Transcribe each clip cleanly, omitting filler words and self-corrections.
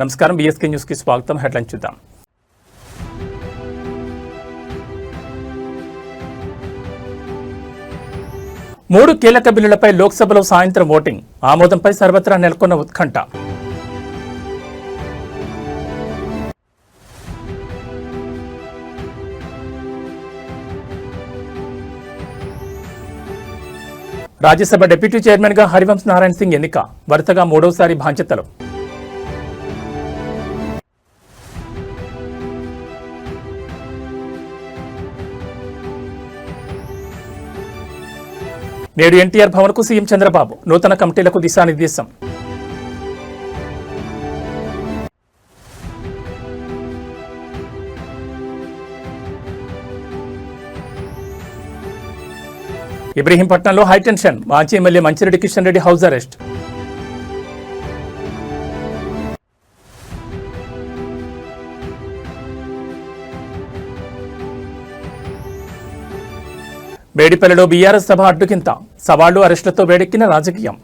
నమస్కారం, BSK news కి స్వాగతం. హెడ్లైన్ చూద్దాం. మూడు కీలక బిల్లులపై లోక్సభలో సాయంత్రం ఓటింగ్. ఆమోదంపై సర్వత్రా నెలకొన్న ఉత్కంఠ. రాజ్యసభ డిప్యూటీ చైర్మన్ గా హరివంశ్ నారాయణ సింగ్ ఎన్నిక. వరుసగా మూడవసారి బాధ్యతలు. నేడు ఎన్టీఆర్ భవన్ కు సీఎం చంద్రబాబు. నూతన కమిటీలకు దిశానిర్దేశం. ఇబ్రహీంపట్నంలో హైటెన్షన్. మాజీ MLA Manchireddy Kishan Reddy house arrest. మేడిపల్లిలో బీఆర్ఎస్ సభ అడ్డుకింత. సవాళ్లు, అరెస్టులతో వేడెక్కిన రాజకీయం.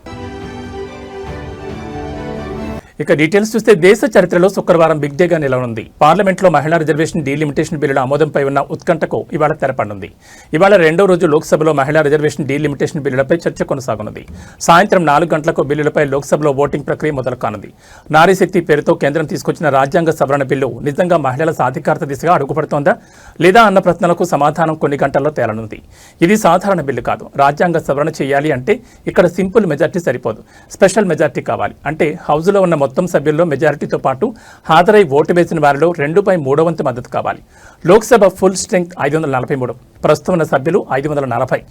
ఇక డీటెయిల్స్ చూస్తే దేశ చరిత్రలో శుక్రవారం బిగ్ డేగా నిలవనుంది. పార్లమెంట్లో మహిళా రిజర్వేషన్ డీలిమిటేషన్ బిల్లుల ఆమోదంపై ఉన్న ఉత్కంఠకు ఇవాళ తెరపడనుంది. ఇవాళ రెండో రోజు లోక్సభలో మహిళా రిజర్వేషన్ డీలిమిటేషన్ బిల్లులపై చర్చ కొనసాగనుంది. సాయంత్రం 4 గంటలకు బిల్లులపై లోక్సభలో ఓటింగ్ ప్రక్రియ మొదలు కానుంది. నారీ శక్తి పేరుతో కేంద్రం తీసుకొచ్చిన రాజ్యాంగ సవరణ బిల్లు నిజంగా మహిళల సాధికారత దిశగా అడుగుపడుతోందా లేదా అన్న ప్రశ్నలకు సమాధానం కొన్ని గంటల్లో తేలనుంది. ఇది సాధారణ బిల్లు కాదు. రాజ్యాంగ సవరణ చేయాలి అంటే ఇక్కడ సింపుల్ మెజార్టీ సరిపోదు, స్పెషల్ మెజార్టీ కావాలి. అంటే హౌజ్లో ఉన్న మొత్తం సభ్యుల్లో మెజారిటీతో పాటు హాజరై ఓటు వేసిన వారిలో 2/3 వంతు మద్దతు కావాలి. లోక్సభ ఫుల్ స్ట్రెంగ్త్ 543, ప్రస్తుతం ఉన్న సభ్యులు 540.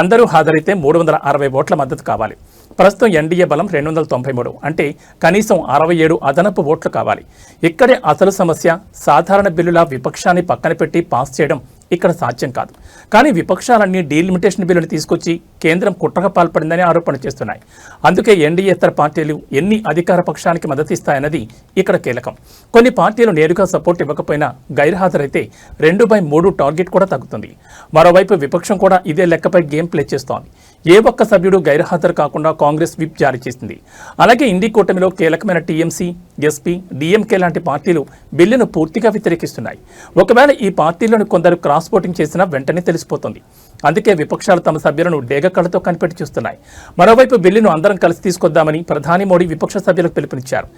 అందరూ హాజరైతే 360 ఓట్ల మద్దతు కావాలి. ప్రస్తుతం ఎన్డీఏ బలం 293, అంటే కనీసం 67 అదనపు ఓట్లు కావాలి. ఇక్కడే అసలు సమస్య. సాధారణ బిల్లుల విపక్షాన్ని పక్కన పెట్టి పాస్ చేయడం ఇక్కడ సాధ్యం కాదు. కానీ విపక్షాలన్నీ డీలిమిటేషన్ బిల్లును తీసుకొచ్చి కేంద్రం కుట్రగా పాల్పడిందని ఆరోపణ చేస్తున్నాయి. అందుకే ఎన్డీఏతర పార్టీలు ఎన్ని అధికార పక్షానికి మద్దతు ఇస్తాయన్నది ఇక్కడ కీలకం. కొన్ని పార్టీలు నేరుగా సపోర్ట్ ఇవ్వకపోయినా గైర్హాజరైతే 2/3 టార్గెట్ కూడా తగ్గుతుంది. మరోవైపు విపక్షం కూడా ఇదే లెక్కపై గేమ్ ప్లే చేస్తోంది. ఏ ఒక్క సభ్యుడు గైర్హాజరు కాకుండా కాంగ్రెస్ విప్ జారీ చేసింది. అలాగే ఇండి కూటమిలో కీలకమైన టీఎంసీ, ఎస్పీ, డీఎంకే లాంటి పార్టీలు బిల్లును పూర్తిగా వ్యతిరేకిస్తున్నాయి. ఒకవేళ ఈ పార్టీలను కొందరు క్రాస్ ఓటింగ్ చేసినా వెంటనే తెలిసిపోతుంది. అందుకే విపక్షాలు తమ సభ్యులను డేగ కళ్ళతో కనిపెట్టి చూస్తున్నాయి. మరోవైపు బిల్లును అందరం కలిసి తీసుకొద్దామని ప్రధాని మోడీ విపక్ష సభ్యులకు పిలుపునిచ్చారు.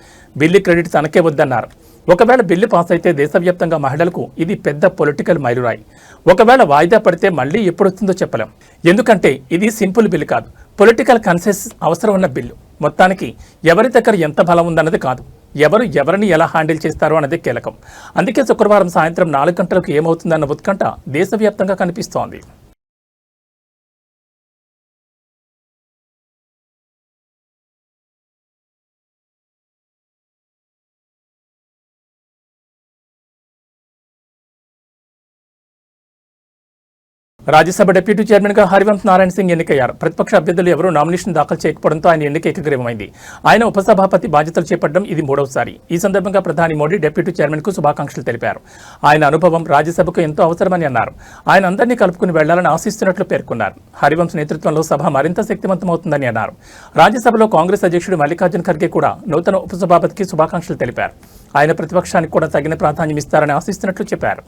బిల్లు క్రెడిట్ తనకే వద్దన్నారు. ఒకవేళ బిల్లు పాస్ అయితే దేశవ్యాప్తంగా మహిళలకు ఇది పెద్ద పొలిటికల్ మైలురాయి. ఒకవేళ వాయిదా పడితే మళ్లీ ఎప్పుడొస్తుందో చెప్పలేం. ఎందుకంటే ఇది సింపుల్ బిల్లు కాదు, పొలిటికల్ కన్సెన్సస్ అవసరం ఉన్న బిల్లు. మొత్తానికి ఎవరి దగ్గర ఎంత బలం ఉందన్నది కాదు, ఎవరు ఎవరిని ఎలా హ్యాండిల్ చేస్తారో అన్నదే కీలకం. అందుకే శుక్రవారం సాయంత్రం 4 గంటలకు ఏమవుతుందన్న ఉత్కంఠ దేశవ్యాప్తంగా కనిపిస్తోంది. రాజ్యసభ డిప్యూటీ చైర్మన్ గా హరివంశ్ నారాయణ సింగ్ ఎన్నికయ్యారు. ప్రతిపక్ష అభ్యర్థులు ఎవరూ నామినేషన్ దాఖలు చేయకపోవడంతో ఆయన ఎన్నిక ఏకగ్రీవమైంది. ఆయన ఉపసభాపతి బాధ్యతలు చేపట్టడం ఇది 3వసారి. ఈ సందర్భంగా ప్రధాని మోడీ డిప్యూటీ చైర్మన్ కు శుభాకాంక్షలు తెలిపారు. ఆయన అనుభవం రాజ్యసభకు ఎంతో అవసరమని అన్నారు. ఆయన అందరినీ కలుపుకుని వెళ్లాలని ఆశిస్తున్నట్లు పేర్కొన్నారు. హరివంశ్ నేతృత్వంలో సభ మరింత శక్తివంతమవుతుందని అన్నారు. రాజ్యసభలో కాంగ్రెస్ అధ్యక్షుడు మల్లికార్జున ఖర్గే కూడా నూతన ఉపసభాపతికి శుభాకాంక్షలు తెలిపారు. ఆయన ప్రతిపక్షానికి కూడా తగిన ప్రాధాన్యం ఇస్తారని ఆశిస్తున్నట్లు చెప్పారు.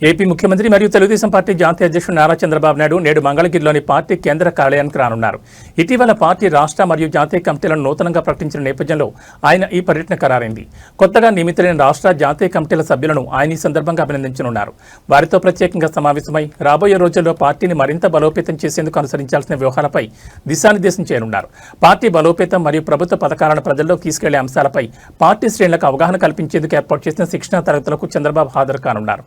ఏపీ ముఖ్యమంత్రి మరియు తెలుగుదేశం పార్టీ జాతీయ అధ్యక్షుడు నారా చంద్రబాబు నాయుడు నేడు మంగళగిరిలోని పార్టీ కేంద్ర కార్యాలయానికి రానున్నారు. ఇటీవల పార్టీ రాష్ట్ర మరియు జాతీయ కమిటీలను నూతనంగా ప్రకటించిన నేపథ్యంలో ఆయన ఈ పర్యటన ఖరారైంది. కొత్తగా నియమితులైన రాష్ట్ర జాతీయ కమిటీల సభ్యులను ఆయన ఈ సందర్భంగా అభినందించనున్నారు. వారితో ప్రత్యేకంగా సమావేశమై రాబోయే రోజుల్లో పార్టీని మరింత బలోపేతం చేసేందుకు అనుసరించాల్సిన వ్యూహాలపై దిశానిర్దేశం చేయనున్నారు. పార్టీ బలోపేతం మరియు ప్రభుత్వ పథకాలను ప్రజల్లో తీసుకెళ్లే అంశాలపై పార్టీ శ్రేణులకు అవగాహన కల్పించేందుకు ఏర్పాటు చేసిన శిక్షణా తరగతులకు చంద్రబాబు హాజరు కానున్నారు.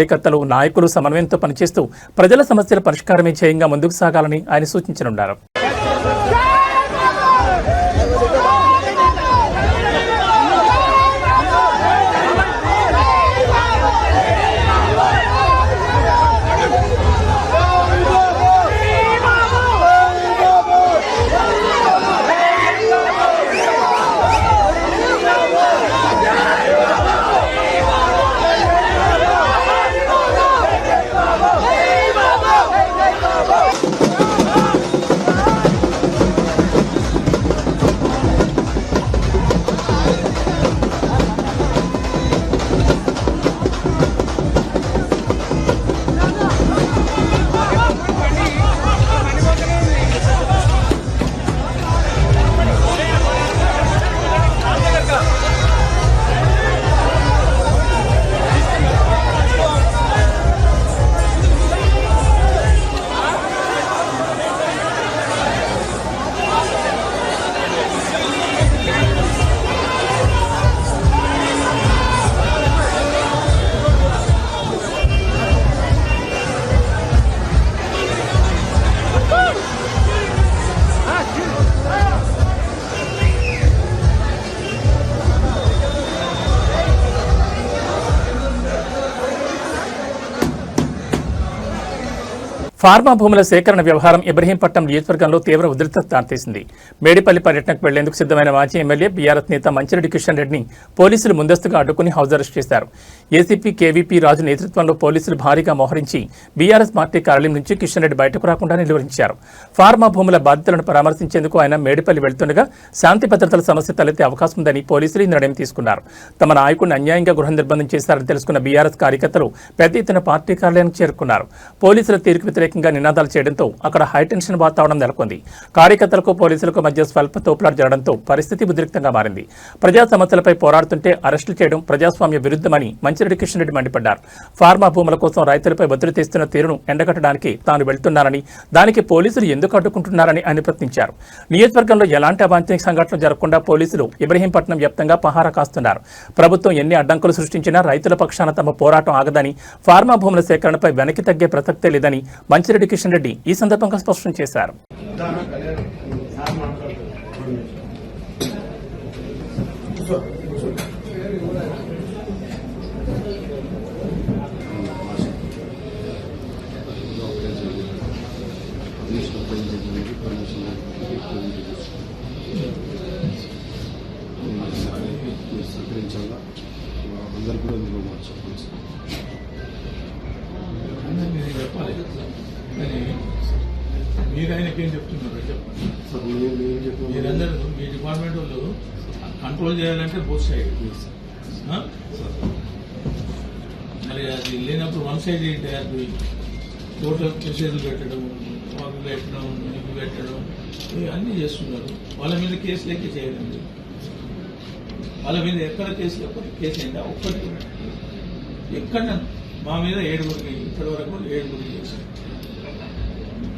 కార్యకర్తలు, నాయకులు సమన్వయంతో పనిచేస్తూ ప్రజల సమస్యల పరిష్కారమే ధ్యేయంగా ముందుకు సాగాలని ఆయన సూచించనున్నారు. ఫార్మా భూముల సేకరణ వ్యవహారం ఇబ్రహీంపట్నం నియోజకవర్గంలో తీవ్ర ఉధృతకు దారితీసింది. మేడిపల్లి పర్యటనకు వెళ్లేందుకు సిద్ధమైన మాజీ ఎమ్మెల్యే బీఆర్ఎస్ నేత మంచిరెడ్డి కిషన్ రెడ్డిని పోలీసులు ముందస్తుగా అడ్డుకుని హౌస్ అరెస్ట్ చేశారు. ఏసీపీ కేవీపీ రాజు నేతృత్వంలో పోలీసులు భారీగా మోహరించి బీఆర్ఎస్ పార్టీ కార్యాలయం నుంచి కిషన్ రెడ్డి బయటకు రాకుండా నిలువరించారు. ఫార్మా భూముల బాధితులను పరామర్శించేందుకు ఆయన మేడిపల్లి వెళ్తుండగా శాంతి భద్రతల సమస్య తలెత్తే అవకాశం ఉందని పోలీసులు ఈ నిర్ణయం తీసుకున్నారు. తమ నాయకుడిని అన్యాయంగా గృహ నిర్బంధం చేశారని తెలుసుకున్న బీఆర్ఎస్ కార్యకర్తలు పెద్ద ఎత్తున పార్టీ కార్యాలయానికి చేరుకున్నారు. పోలీసుల తీరుకు వ్యతిరేకంగా నినాదాలు చేయడంతో అక్కడ హైటెన్షన్ వాతావరణం నెలకొంది. కార్యకర్తలకు పోలీసులకు మధ్య స్వల్ప తోపులాట జరగడంతో పరిస్థితి ఉద్రిక్తంగా మారింది. ప్రజా సమస్యలపై పోరాడుతుంటే అరెస్టులు చేయడం ప్రజాస్వామ్య విరుద్ధమని మంచిరెడ్డి కిషన్ రెడ్డి మండిపడ్డారు. ఫార్మా భూముల కోసం రైతులపై ఒత్తిడి తెస్తున్న తీరును ఎండగట్టడానికి తాను వెళ్తున్నారని, దానికి పోలీసులు ఎందుకు అడ్డుకుంటున్నారని ఆయన ప్రశ్నించారు. నియోజకవర్గంలో ఎలాంటి అవాంఛనీయ సంఘటనలు జరగకుండా పోలీసులు ఇబ్రహీంపట్నం వ్యాప్తంగా పహారా కాస్తున్నారు. ప్రభుత్వం ఎన్ని అడ్డంకులు సృష్టించినా రైతుల పక్షాన తమ పోరాటం ఆగదని, ఫార్మా భూముల సేకరణపై వెనక్కి తగ్గే ప్రసక్తే లేదని మంచిరెడ్డి కిషన్ రెడ్డి ఈ సందర్భంగా స్పష్టం చేశారు. అందరు కూడా ఇందులో మార్చుకోవచ్చు. మీరు ఆయనకి ఏం చెప్తున్నారు చెప్పండి. మీరందరూ మీ డిపార్ట్మెంట్ వాళ్ళు కంట్రోల్ చేయాలంటే బోత్ సైడ్. మరి అది లేనప్పుడు వన్ సైడ్ ఏంటి, అది టోటల్ మెసేజ్లు పెట్టడం, వాళ్ళు పెట్టడం, ఇవి పెట్టడం, అన్నీ చేస్తున్నారు. వాళ్ళ మీద కేసు లెక్క చేయాలండి. వాళ్ళ మీద ఎక్కడ కేసు అయిందా ఒక్కటి ఎక్కడ మా మీద 7 ఇప్పటి వరకు 7 చేశారు.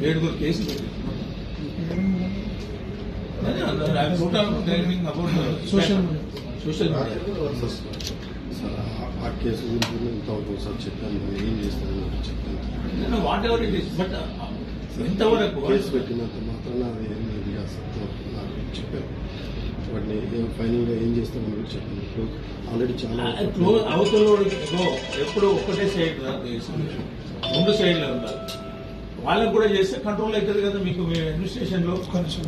7 కేసులు పెట్టి సోషల్ ఆ కేసు గురించి ఎంత అవుతుంది సార్ చెప్పాను, ఏం చేస్తాను చెప్పాను. What ever it is, but ఎంతవరకు కేసు పెట్టినంత మాత్రాన అది ఏం లేదు నాకు చెప్పాను. వాటిని ఫైనల్గా ఏం చేస్తామని కూడా చెప్పాను. ఇప్పుడు ఆల్రెడీ చాలా అవతల ఎప్పుడు ఒక్కటే సైడ్ 2 సైడ్లో ఉండాలి. వాళ్ళకు కూడా చేస్తే కంట్రోల్ అవుతుంది కదా మీకు మీ అడ్మినిస్ట్రేషన్ లో కొంచెం.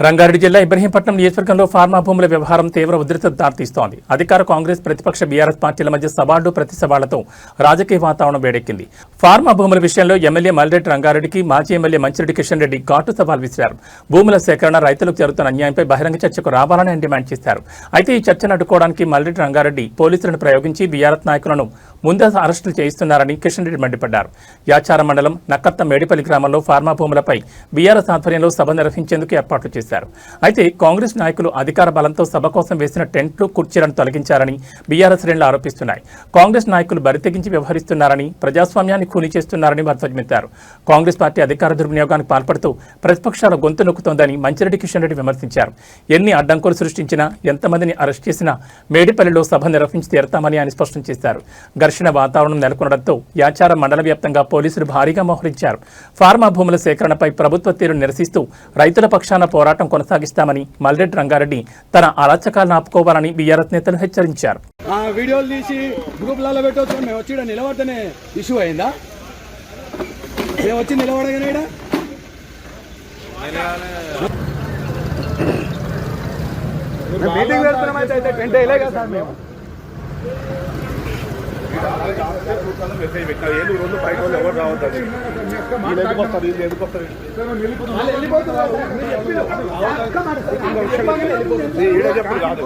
రంగారెడ్డి జిల్లా ఇబ్రహీంపట్నం నియోజకవర్గంలో ఫార్మా భూముల వ్యవహారం తీవ్ర ఉధృతకు దారితీస్తోంది. అధికార కాంగ్రెస్ ప్రతిపక్ష బీఆర్ఎస్ పార్టీల మధ్య సవాళ్లు ప్రతి సవాళ్లతో రాజకీయ వాతావరణం వేడెక్కింది. ఫార్మా భూముల విషయంలో ఎమ్మెల్యే మల్రెడ్డి రంగారెడ్డికి మాజీ ఎమ్మెల్యే మంచిరెడ్డి కిషన్ రెడ్డి ఘాటు సవాల్ విసిరారు. భూముల సేకరణ, రైతులకు జరుగుతున్న అన్యాయంపై బహిరంగ చర్చకు రావాలని ఆయన డిమాండ్ చేశారు. అయితే ఈ చర్చను అడ్డుకోవడానికి మల్రెడ్డి రంగారెడ్డి పోలీసులను ప్రయోగించి బీఆర్ఎస్ నాయకులను ముందస్తు అరెస్టులు చేయిస్తున్నారని కిషన్ రెడ్డి మండిపడ్డారు. యాచారం మండలం నక్కత్త మేడిపల్లి గ్రామంలో ఫార్మా భూములపై బీఆర్ఎస్ ఆధ్వర్యంలో సభ నిర్వహించేందుకు ఏర్పాట్లు చేశారు. అయితే కాంగ్రెస్ నాయకులు అధికార బలంతో సభ కోసం వేసిన టెంట్లు, కుర్చీలను తొలగించారని బీఆర్ఎస్ శ్రేణులు ఆరోపిస్తున్నాయి. కాంగ్రెస్ నాయకులు బరితెగించి వ్యవహరిస్తున్నారని, ప్రజాస్వామ్యాన్ని ఖూనీ చేస్తున్నారని వారు ధ్వజమెత్తారు. కాంగ్రెస్ పార్టీ అధికార దుర్వినియోగానికి పాల్పడుతూ ప్రతిపక్షాల గొంతు నొక్కుతోందని మంచిరెడ్డి కిషన్ రెడ్డి విమర్శించారు. ఎన్ని అడ్డంకులు సృష్టించినా, ఎంతమందిని అరెస్ట్ చేసినా మేడిపల్లిలో సభ నిర్వహించి తీరతామని ఆయన స్పష్టం చేశారు. ఘర్షణ వాతావరణం నెలకొనడంతో యాచారం మండల వ్యాప్తంగా పోలీసులు భారీగా మోహరించారు. ఫార్మా భూముల సేకరణపై ప్రభుత్వ తీరును నిరసిస్తూ రైతుల పక్షాన పోరాటం కొనసాగిస్తామని మల్రెడ్డి రంగారెడ్డి తన అరాచకాలను ఆపుకోవాలని బీఆర్ఎస్ నేతలు హెచ్చరించారు. వీడియోలు తీసి గ్రూప్లలో పెట్టవచ్చు. మేము వచ్చి నిలబడితేనే ఇష్యూ అయిందా? మేము వచ్చి నిలబడగానే మీటింగ్ పెడుతున్నామైతే అయితే టెంట్ వేయలే కదా సార్. మేము మెసేజ్ పెట్టినా ఏది 2 బయట వాళ్ళు ఎవరు రావద్దని ఎందుకు వస్తారు, ఇది ఎందుకు వస్తారు ఈడే చెప్పుడు కాదు,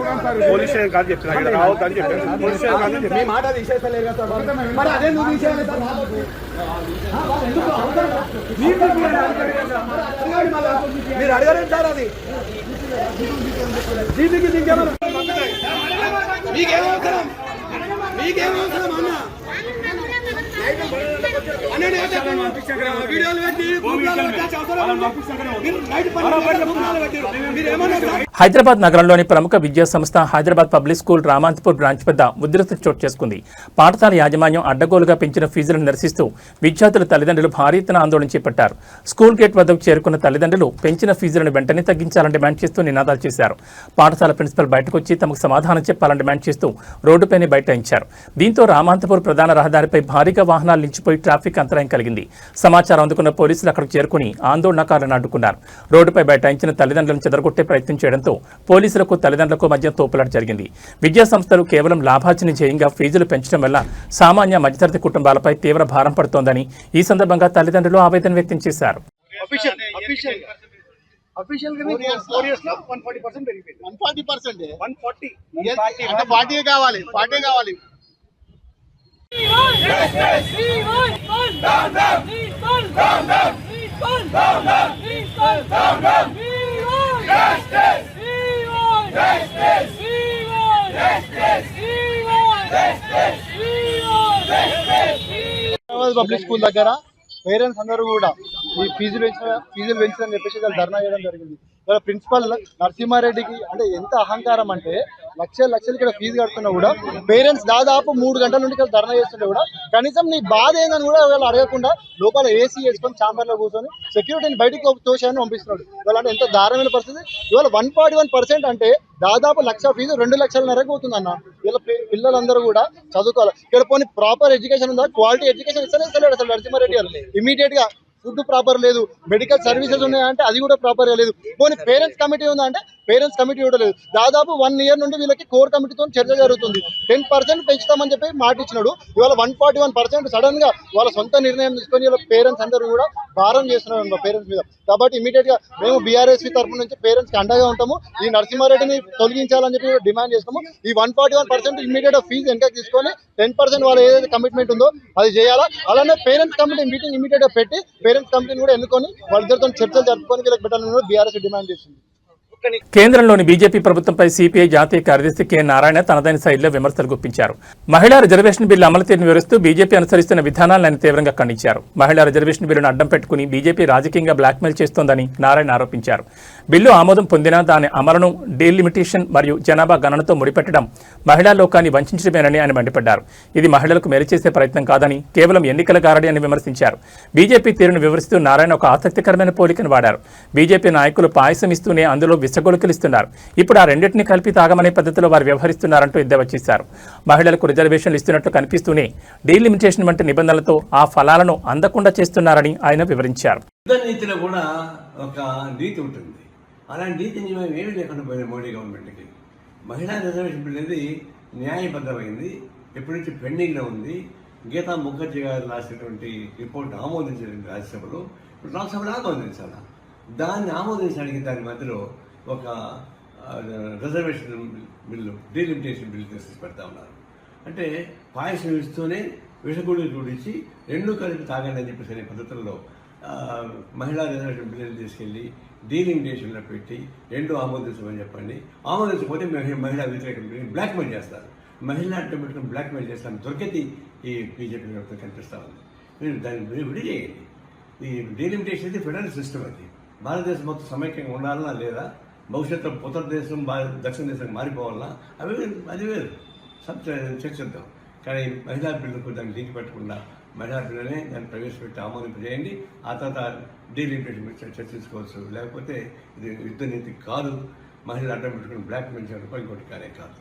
పోలీస్ స్టేషన్ కాదు చెప్తున్నా, ఇక్కడ రావద్దని చెప్పాను. పోలీస్ స్టేషన్ కాదు చెప్పి మాట తీసేస్తలేరు కదా సార్. మరి అదే నువ్వు తీసేయాలి సార్. మీరు అడగలేదు సార్. అది జీపీకి దింకేమన్నా మీకేమవసరం? మీకేమవసరం అన్న వీడియోలు పెట్టి మీరు ఏమన్నా హైదరాబాద్ నగరంలోని ప్రముఖ విద్యా సంస్థ Hyderabad public school Ramanthapur branch వద్ద ఉద్రిక్తత చోటు చేసుకుంది. పాఠశాల యాజమాన్యం అడ్డగోలుగా పెంచిన ఫీజులను నిరసిస్తూ విద్యార్థుల తల్లిదండ్రులు భారీ ఎత్తున ఆందోళన చేపట్టారు. స్కూల్ గేట్ వద్దకు చేరుకున్న తల్లిదండ్రులు పెంచిన ఫీజులను వెంటనే తగ్గించాలని డిమాండ్ చేస్తూ నినాదాలు చేశారు. పాఠశాల ప్రిన్సిపల్ బయటకు వచ్చి తమకు సమాధానం చెప్పాలని డిమాండ్ చేస్తూ రోడ్డుపైనే బైఠాయించారు. దీంతో రామాంతపూర్ ప్రధాన రహదారిపై భారీగా వాహనాలు నిలిచిపోయి ట్రాఫిక్ అంతరాయం కలిగింది. సమాచారం అందుకున్న పోలీసులు అక్కడికి చేరుకుని ఆందోళనకారులను అడ్డుకున్నారు. రోడ్డుపై బైఠాయించిన తల్లిదండ్రులను చెదరగొట్టే ప్రయత్నం చేయడంతో పోలీసులకు తల్లిదండ్రులకు మధ్య తోపులాట జరిగింది. విద్యా సంస్థలు కేవలం లాభార్జన ధ్యేయంగా ఫీజులు పెంచడం వల్ల సామాన్య మధ్యతరగతి కుటుంబాలపై తీవ్ర భారం పడుతోందని ఈ సందర్భంగా తల్లిదండ్రులు ఆవేదన వ్యక్తం చేశారు. పబ్లిక్ స్కూల్ దగ్గర పేరెంట్స్ అందరూ కూడా ఈ ఫీజులు పెంచాలని చెప్పేసి ధర్నా చేయడం జరిగింది. ప్రిన్సిపల్ నరసింహారెడ్డికి అంటే ఎంత అహంకారం అంటే లక్షలు ఇక్కడ ఫీజు కడుతున్నా కూడా పేరెంట్స్ దాదాపు 3 గంటల నుండి ఇక్కడ ధర్నా చేస్తుంటే కూడా కనీసం నీ బాధ ఏందని కూడా వాళ్ళు అడగకుండా లోపల ఏసీ వేసుకొని ఛాంబర్లో కూర్చొని సెక్యూరిటీని బయటకు తోశాన్ని పంపిస్తున్నాడు. ఇవాళ అంటే ఎంత దారుణమైన పరిస్థితి. ఇవాళ 141% అంటే దాదాపు 1 లక్ష ఫీజు 2 లక్షలన్నరకు పోతుంది అన్న. ఇలా పిల్లలందరూ కూడా చదువుకోవాలి. ఇక్కడ పోనీ ప్రాపర్ ఎడ్యుకేషన్ ఉందా, క్వాలిటీ ఎడ్యుకేషన్ ఇస్తలేడు అసలు నరసింహారెడ్డి గారు. ఇమీడియట్ గా ఫుడ్ ప్రాపర్ లేదు, మెడికల్ సర్వీసెస్ ఉన్నాయంటే అది కూడా ప్రాపర్గా లేదు. పోనీ పేరెంట్స్ కమిటీ ఉందా అంటే పేరెంట్స్ కమిటీ కూడా లేదు. దాదాపు 1 ఇయర్ నుండి వీళ్ళకి కోర్ కమిటీతో చర్చ జరుగుతుంది. 10% పెంచుతామని చెప్పి మాట ఇచ్చినాడు. ఇవాళ 141% సడన్ గా వాళ్ళ సొంత నిర్ణయం తీసుకొని వీళ్ళ పేరెంట్స్ అందరూ కూడా భారం చేస్తున్నారు పేరెంట్స్ మీద. కాబట్టి ఇమీడియట్ గా మేము బీఆర్ఎస్పీ తరఫు నుంచి పేరెంట్స్ కి అండగా ఉంటాము. ఈ నరసింహారెడ్డిని తొలగించాలని చెప్పి డిమాండ్ చేస్తాము. ఈ 141% ఇమీడియట్ ఫీజు వెనకకి తీసుకొని 10% వాళ్ళ ఏదైతే కమిట్మెంట్ ఉందో అది చేయాలా. అలానే పేరెంట్స్ కమిటీ మీటింగ్ ఇమీడియట్ గా పెట్టి పేరెంట్స్ కమిటీని కూడా ఎన్నుకొని వాళ్ళిద్దరితో చర్చలు జరుపుకొని వీళ్ళకి పెట్టాలని కూడా బీఆర్ఎస్ డిమాండ్ చేస్తుంది. కేంద్రంలోని బీజేపీ ప్రభుత్వంపై సిపిఐ జాతీయ కార్యదర్శి కె నారాయణ తనదైన శైలిలో విమర్శలు గుప్పించారు. మహిళా రిజర్వేషన్ బిల్లు అమలు తీరును వివరిస్తూ బీజేపీ అనుసరిస్తున్న విధానాలను ఆయన తీవ్రంగా ఖండించారు. మహిళా రిజర్వేషన్ బిల్లును అడ్డం పెట్టుకుని బీజేపీ రాజకీయంగా బ్లాక్మెయిల్ చేస్తోందని నారాయణ ఆరోపించారు. బిల్లు ఆమోదం పొందినా దాని అమలును డీలిమిటేషన్ మరియు జనాభా గణనతో ముడిపెట్టడం మహిళా లోకాన్ని వంచడమేనని ఆయన మండిపడ్డారు. ఇది మహిళలకు మేలు చేసే ప్రయత్నం కాదని, కేవలం ఎన్నికల గారడి అని విమర్శించారు. బీజేపీ తీరును వివరిస్తూ నారాయణ ఒక ఆసక్తికరమైన పోలికను వాడారు. బీజేపీ నాయకులు పాయసం ఇస్తూనే అందులో విసగొలుకలిస్తున్నారు. ఇప్పుడు ఆ రెండింటిని కలిపి తాగమనే పద్ధతిలో వారు వ్యవహరిస్తున్నారంటూ ఎద్దేవా చేశారు. మహిళలకు రిజర్వేషన్లు ఇస్తున్నట్లు కనిపిస్తూనే డీలిమిటేషన్ వంటి నిబంధనలతో ఆ ఫలాలను అందకుండా చేస్తున్నారని ఆయన వివరించారు. నీతిలో కూడా ఒక నీతి ఉంటుంది. అలాంటి నీతి ఏమీ లేకుండా పోయిన మోడీ గవర్నమెంట్కి మహిళా రిజర్వేషన్ బిల్ అనేది న్యాయబద్ధమైంది. ఎప్పటి నుంచి పెండింగ్లో ఉంది. గీతా ముఖర్జీ గారు రాసినటువంటి రిపోర్ట్ ఆమోదించండి రాజ్యసభలో, లోక్సభలో ఆమోదించాలి. దాన్ని ఆమోదించడానికి దాని మధ్యలో ఒక రిజర్వేషన్ బిల్లు, డీలిమిటేషన్ బిల్లు తీసుకొచ్చి పెడతా ఉన్నారు. అంటే పాయసం ఇస్తూనే విషగుళ్ళు జోడించి రెండూ కలిపి తాగండి అని చెప్పేసి అనే పద్ధతుల్లో మహిళా రిజర్వేషన్ బిల్లుని తీసుకెళ్ళి డీలిమిటేషన్లో పెట్టి రెండు ఆమోదించమని చెప్పండి. ఆమోదించకపోతే మహిళా వ్యతిరేక బిల్లుని బ్లాక్మెయిల్ చేస్తారు. మహిళా అడ్డం బ్లాక్మెయిల్ చేస్తాను దొరికేది ఈ బీజేపీ ప్రభుత్వం కనిపిస్తూ ఉంది. మీరు దాన్ని విడి చేయండి. ఈ డీలిమిటేషన్ అయితే ఫెడరల్ సిస్టమ్. అది భారతదేశం మొత్తం సమైక్యంగా ఉండాలన్నా లేదా భవిష్యత్తులో ఉత్తర దేశం దక్షిణ దేశం మారిపోవాలన్నా అది వేరు చర్చిద్దాం. కానీ మహిళా బిల్లుకు దాన్ని లింక్ పెట్టకుండా మహిళా బిల్లునే దాన్ని ప్రవేశపెట్టి ఆమోదింపజేయండి. ఆ తర్వాత డీలిమిటేషన్ చర్చించుకోవచ్చు. లేకపోతే ఇది యుద్ధ నీతి కాదు. మహిళలు అడ్డం పెట్టుకుని బ్లాక్ మెయిల్ చేయడం ఇంకోటి కానే కాదు.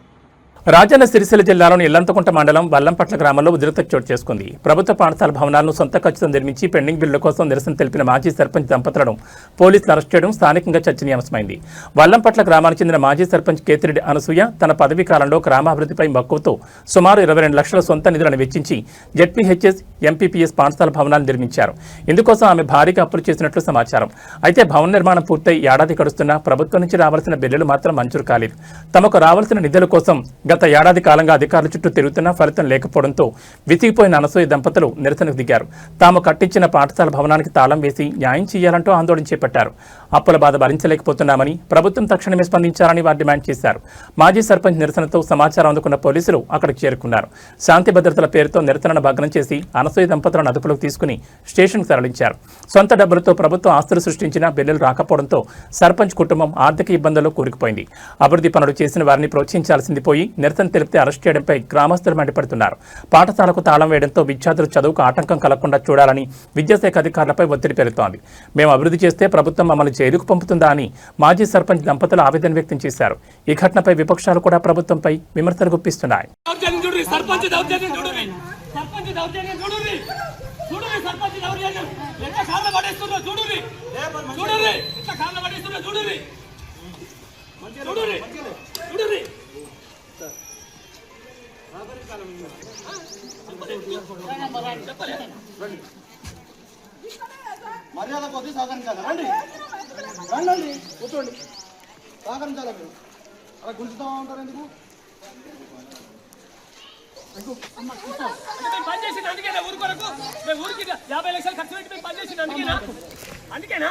రాజన్న సిరిసిల్ల జిల్లాలోని ఇల్లంతకుంట మండలం వల్లంపట్ల గ్రామంలో ఉద్రిక్తత చోటు చేసుకుంది. ప్రభుత్వ పాఠశాల భవనాలను సొంత ఖర్చుతో నిర్మించి పెండింగ్ బిల్లుల కోసం నిరసన తెలిపిన మాజీ సర్పంచ్ దంపతులను పోలీసులు అరెస్ట్ చేయడం స్థానికంగా చర్చనీయాంశమైంది. వల్లంపట్ల గ్రామానికి చెందిన మాజీ సర్పంచ్ కేతిరెడ్డి అనసూయ తన పదవీ కాలంలో గ్రామాభివృద్ధిపై మక్కువతో సుమారు 22 లక్షల సొంత నిధులను వెచ్చించి జెడ్పీహెచ్ఎస్, ఎంపీపీఎస్ పాఠశాల భవనాలు నిర్మించారు. ఇందుకోసం ఆమె భారీగా అప్పులు చేసినట్లు సమాచారం. అయితే భవన నిర్మాణం పూర్తయి ఏడాది గడుస్తున్నా ప్రభుత్వం నుంచి రావాల్సిన బిల్లులు మాత్రం మంజూరు కాలేదు. తమకు రావాల్సిన నిధుల కోసం గత ఏడాది కాలంగా అధికారుల చుట్టూ తిరుగుతున్నా ఫలితం లేకపోవడంతో విసిగిపోయిన అనసూయ దంపతులు నిరసనకు దిగారు. తాము కట్టించిన పాఠశాల భవనానికి తాళం వేసి న్యాయం చేయాలంటూ ఆందోళన చేపట్టారు. అప్పుల బాధ భరించలేకపోతున్నామని, ప్రభుత్వం తక్షణమే స్పందించాలని వారు డిమాండ్ చేశారు. మాజీ సర్పంచ్ నిరసనతో సమాచారం అందుకున్న పోలీసులు అక్కడికి చేరుకున్నారు. శాంతి భద్రతల పేరుతో నిరసనను భగ్నం చేసి అనసూయ దంపతులను అదుపులోకి తీసుకుని స్టేషన్కు తరలించారు. సొంత డబ్బులతో ప్రభుత్వం ఆస్తులు సృష్టించిన బిల్లులు రాకపోవడంతో సర్పంచ్ కుటుంబం ఆర్థిక ఇబ్బందుల్లో కూరుకుపోయింది. అభివృద్ధి పనులు చేసిన వారిని ప్రోత్సహించాల్సింది పోయి నిరసన తెలిపితే అరెస్ట్ చేయడంపై గ్రామస్తులు మండిపడుతున్నారు. పాఠశాలకు తాళం వేయడంతో విద్యార్థులు చదువుకు ఆటంకం కలగకుండా చూడాలని విద్యాశాఖ అధికారులపై ఒత్తిడి పెరుగుతోంది. మేము అభివృద్ధి చేస్తే ప్రభుత్వం మమ్మల్ని జైలుకు పంపుతుందా అని మాజీ సర్పంచ్ దంపతులు ఆవేదన వ్యక్తం చేశారు. ఈ ఘటనపై విపక్షాలు కూడా ప్రభుత్వంపై విమర్శలు గుప్పిస్తున్నాయి. మర్యాద కొద్ది సహకరించాలి. రండి రండి కూర్చోండి. సహకరించాలి. మీరు అలా గుంజుతా ఉంటారు ఎందుకు? పనిచేసింది అందుకేనా? ఊరి కొరకు మేము ఊరికి 50 లక్షలు ఖర్చు పెట్టి మేము పనిచేసింది అందుకేనా?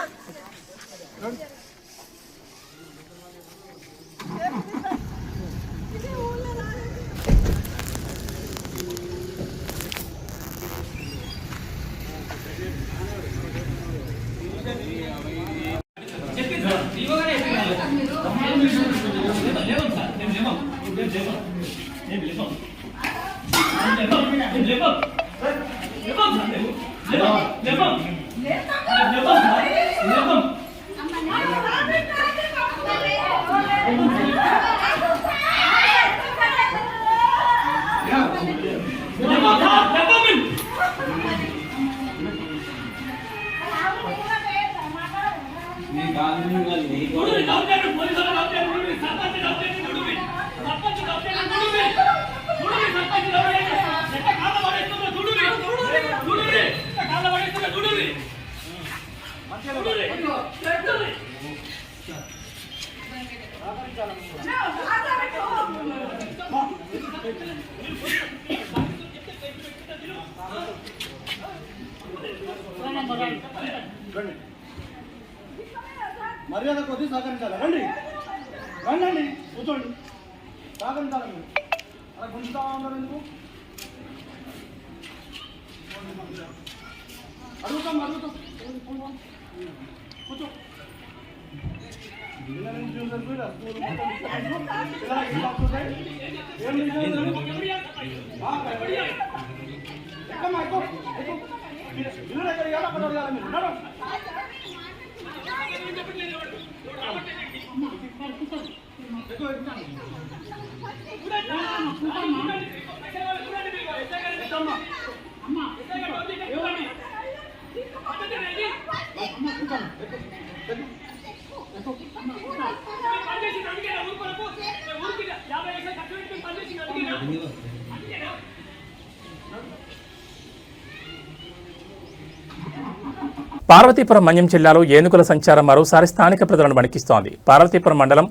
మర్యాద కొద్ది సహకరించాలి. రండి రండి కూర్చోండి. సహకరించాలి. మీరు అలా గుంజుతా ఉన్నారు ఎందుకు? అడుగుతాం కూర్చో. పార్వతీపురం మన్యం జిల్లాలో ఏనుగుల సంచారం మరోసారి స్థానిక ప్రజలను వణికిస్తోంది. పార్వతీపురం మండలం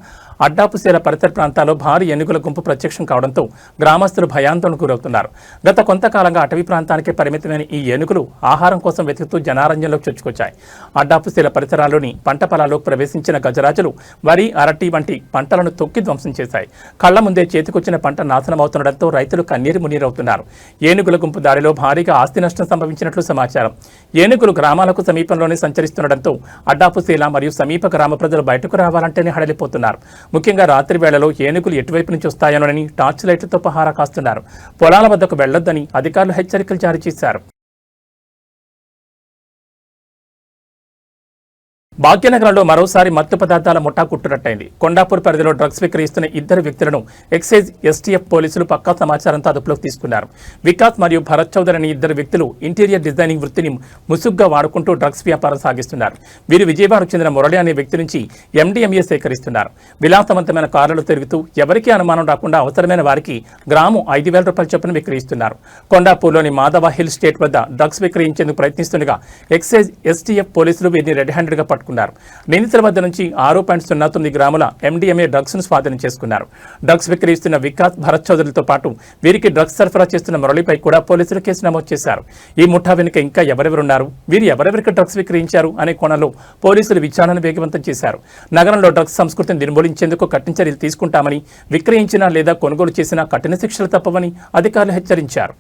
అడ్డాపుసేల పరిసర ప్రాంతాల్లో భారీ ఏనుగుల గుంపు ప్రత్యక్షం కావడంతో గ్రామస్తులు భయాందోళనకు గురవుతున్నారు. గత కొంతకాలంగా అటవీ ప్రాంతానికి పరిమితమైన ఈ ఏనుగులు ఆహారం కోసం వెతుకుతూ జనారణ్యంలోకి చొచ్చుకొచ్చాయి. అడ్డాపుసేల పరిసరాల్లోని పంట పొలాల్లోకి ప్రవేశించిన గజరాజులు వరి, అరటి వంటి పంటలను తొక్కి ధ్వంసం చేశాయి. కళ్ల ముందే చేతికొచ్చిన పంట నాశనమవుతుండటంతో రైతులు కన్నీరు మున్నీరవుతున్నారు. ఏనుగుల గుంపు దాడిలో భారీగా ఆస్తి నష్టం సంభవించినట్లు సమాచారం. ఏనుగులు గ్రామాలకు సమీపంలోనే సంచరిస్తుండటంతో అడ్డాపుసేల మరియు సమీప గ్రామ ప్రజలు బయటకు రావాలంటేనే హడలిపోతున్నారు. ముఖ్యంగా రాత్రి వేళలో ఏనుగులు ఎటువైపు నుంచి వస్తాయోనని టార్చ్ లైట్లతో పహారా కాస్తున్నారు. పొలాల వద్దకు వెళ్లొద్దని అధికారులు హెచ్చరికలు జారీ చేశారు. భాగ్యనగరంలో మరోసారి మత్తు పదార్థాల ముఠా కుట్టురట్టయింది. కొండాపూర్ పరిధిలో డ్రగ్స్ విక్రయిస్తున్న ఇద్దరు వ్యక్తులను ఎక్సైజ్ ఎస్టీఎఫ్ పోలీసులు పక్కా సమాచారంతో అదుపులోకి తీసుకున్నారు. వికాస్ మరియు భరత్ చౌదరి అనే ఇద్దరు వ్యక్తులు ఇంటీరియర్ డిజైనింగ్ వృత్తిని ముసుగ్గా వాడుకుంటూ డ్రగ్స్ వ్యాపారం సాగిస్తున్నారు. వీరు విజయవాడకు చెందిన మురళి అనే వ్యక్తి నుంచి ఎండిఎంఏ సేకరిస్తున్నారు. విలాసవంతమైన కార్లలో తిరుగుతూ ఎవరికీ అనుమానం రాకుండా అవసరమైన వారికి గ్రాము 5,000 రూపాయల చొప్పున విక్రయిస్తున్నారు. కొండాపూర్లోని మాధవ హిల్ స్టేట్ వద్ద డ్రగ్స్ విక్రయించేందుకు ప్రయత్నిస్తుండగా ఎక్సైజ్ ఎస్టీఎఫ్ పోలీసులు వీరిని రెడ్ హ్యాండెడ్గా పట్టుకున్నారు. పట్టుకున్నారు. నిందితుల వద్ద నుంచి 6.09 గ్రాముల MDMA డ్రగ్స్ ను స్వాధీనం చేసుకున్నారు. డ్రగ్స్ విక్రయిస్తున్న వికాస్ భరత్ చౌదరితో పాటు వీరికి డ్రగ్స్ సరఫరా చేస్తున్న మురళిపై కూడా పోలీసులు కేసు నమోదు చేశారు. ఈ ముఠా వెనుక ఇంకా ఎవరెవరున్నారు, వీరు ఎవరెవరికి డ్రగ్స్ విక్రయించారు అనే కోణంలో పోలీసులు విచారణను వేగవంతం చేశారు. నగరంలో డ్రగ్స్ సంస్కృతిని నిర్మూలించేందుకు కఠిన చర్యలు తీసుకుంటామని, విక్రయించినా లేదా కొనుగోలు చేసినా కఠిన శిక్షలు తప్పవని అధికారులు హెచ్చరించారు.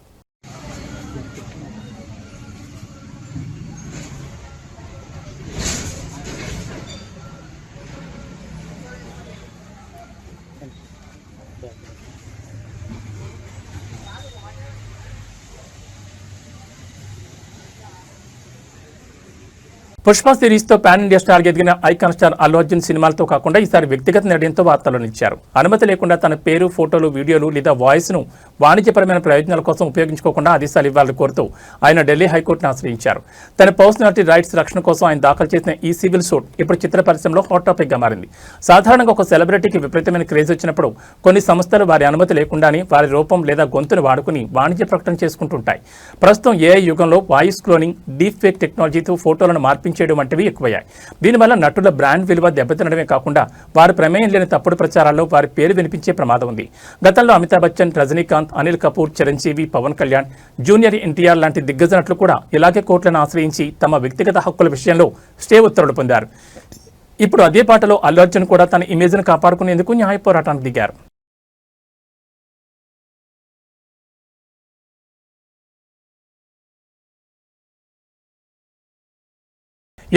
పుష్ప సిరీస్తో పాన్ ఇండియా స్టార్ ఎదిగిన ఐకాన్ స్టార్ అల్లు అర్జున్ సినిమాలతో కాకుండా ఈసారి వ్యక్తిగత నిర్ణయంతో వార్తల్లో నిలిచారు. అనుమతి లేకుండా తన పేరు, ఫోటోలు, వీడియోలు లేదా వాయిస్ను వాణిజ్యపరమైన ప్రయోజనాల కోసం ఉపయోగించుకోకుండా ఆదేశాలు ఇవ్వాలని కోరుతూ ఆయన ఢిల్లీ హైకోర్టును ఆశ్రయించారు. తన పర్సనాలిటీ రైట్స్ రక్షణ కోసం ఆయన దాఖలు చేసిన ఈ సివిల్ సూట్ ఇప్పుడు చిత్ర పరిశ్రమలో హాట్ టాపిక్గా మారింది. సాధారణంగా ఒక సెలబ్రిటీకి విపరీతమైన క్రేజ్ వచ్చినప్పుడు కొన్ని సంస్థలు వారి అనుమతి లేకుండానే వారి రూపం లేదా గొంతును వాడుకుని వాణిజ్య ప్రకటన చేసుకుంటుంటాయి. ప్రస్తుతం ఏఐ యుగంలో వాయిస్ క్లోనింగ్, డీప్ ఫేక్ టెక్నాలజీతో ఫోటోలను చేయడం వంటివి ఎక్కువయ్యాయి. దీనివల్ల నటుల బ్రాండ్ విలువ దెబ్బతినడమే కాకుండా వారి ప్రమేయం లేని తప్పుడు ప్రచారాల్లో వారి పేరు వినిపించే ప్రమాదం ఉంది. గతంలో అమితాబ్ బచ్చన్, రజనీకాంత్, అనిల్ కపూర్, చిరంజీవి, పవన్ కళ్యాణ్, జూనియర్ ఎన్టీఆర్ లాంటి దిగ్గజ నటులు కూడా ఇలాగే కోర్టులను ఆశ్రయించి తమ వ్యక్తిగత హక్కుల విషయంలో స్టే ఉత్తర్వులు పొందారు. ఇప్పుడు అదే పాటలో అల్లు అర్జున్ కూడా తన ఇమేజ్ను కాపాడుకునేందుకు న్యాయ పోరాటానికి దిగారు.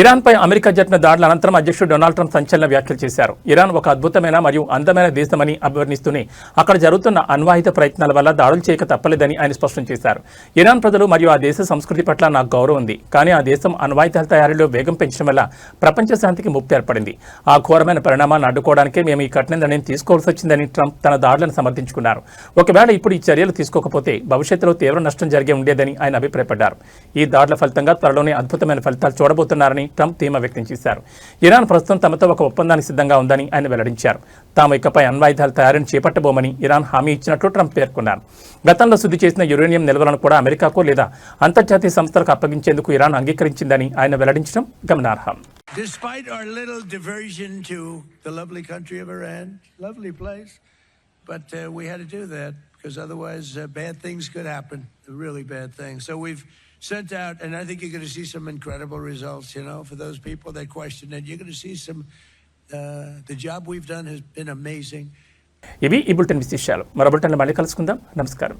ఇరాన్పై అమెరికా జరిపిన దాడుల అనంతరం అధ్యక్షుడు డొనాల్డ్ ట్రంప్ సంచలన వ్యాఖ్యలు చేశారు. ఇరాన్ ఒక అద్భుతమైన మరియు అందమైన దేశమని అభివర్ణిస్తూనే అక్కడ జరుగుతున్న అణ్వాయుధ ప్రయత్నాల వల్ల దాడులు చేయక తప్పలేదని ఆయన స్పష్టం చేశారు. ఇరాన్ ప్రజలు మరియు ఆ దేశ సంస్కృతి పట్ల నాకు గౌరవం ఉంది, కానీ ఆ దేశం అణ్వాయుధాల తయారీలో వేగం పెంచడం వల్ల ప్రపంచ శాంతికి ముప్పు ఏర్పడింది. ఆ ఘోరమైన పరిణామాలను అడ్డుకోవడానికే మేము ఈ కఠిన నిర్ణయం తీసుకోవాల్సి వచ్చిందని ట్రంప్ తన దాడులను సమర్థించుకున్నారు. ఒకవేళ ఇప్పుడు ఈ చర్యలు తీసుకోకపోతే భవిష్యత్తులో తీవ్ర నష్టం జరిగే ఉండేదని ఆయన అభిప్రాయపడ్డారు. ఈ దాడుల ఫలితంగా త్వరలోనే అద్భుతమైన ఫలితాలు చూడబోతున్నారని ట్రంప్ ధీమా వ్యక్తం చేశారు. ఇరాన్ ప్రస్తుతం తమతో ఒక ఒప్పందానికి సిద్ధంగా ఉందని ఆయన వెల్లడించారు. తాము ఇకపై అణ్వాయుధాల తయారీని చేపట్టబోమని ఇరాన్ హామీ ఇచ్చినట్లు ట్రంప్ పేర్కొన్నారు. గతంలో శుద్ధి చేసిన యురేనియం నిల్వలను కూడా అమెరికాకు లేదా అంతర్జాతీయ సంస్థలకు అప్పగించేందుకు ఇరాన్ అంగీకరించిందని ఆయన వెల్లడించడం గమనార్హం. Despite our little diversion to the lovely country of Iran, lovely place, but we had to do that because otherwise bad things could happen, really bad things. So we've sent out, and I think you're going to see some incredible results, you know, for those people that question it. You're going to see some, the job we've done has been amazing. ఇవి ఈ bulletin విశేషాలు. మరో బులెటిన్లో మళ్ళీ కలుసుకుందాం. నమస్కారం.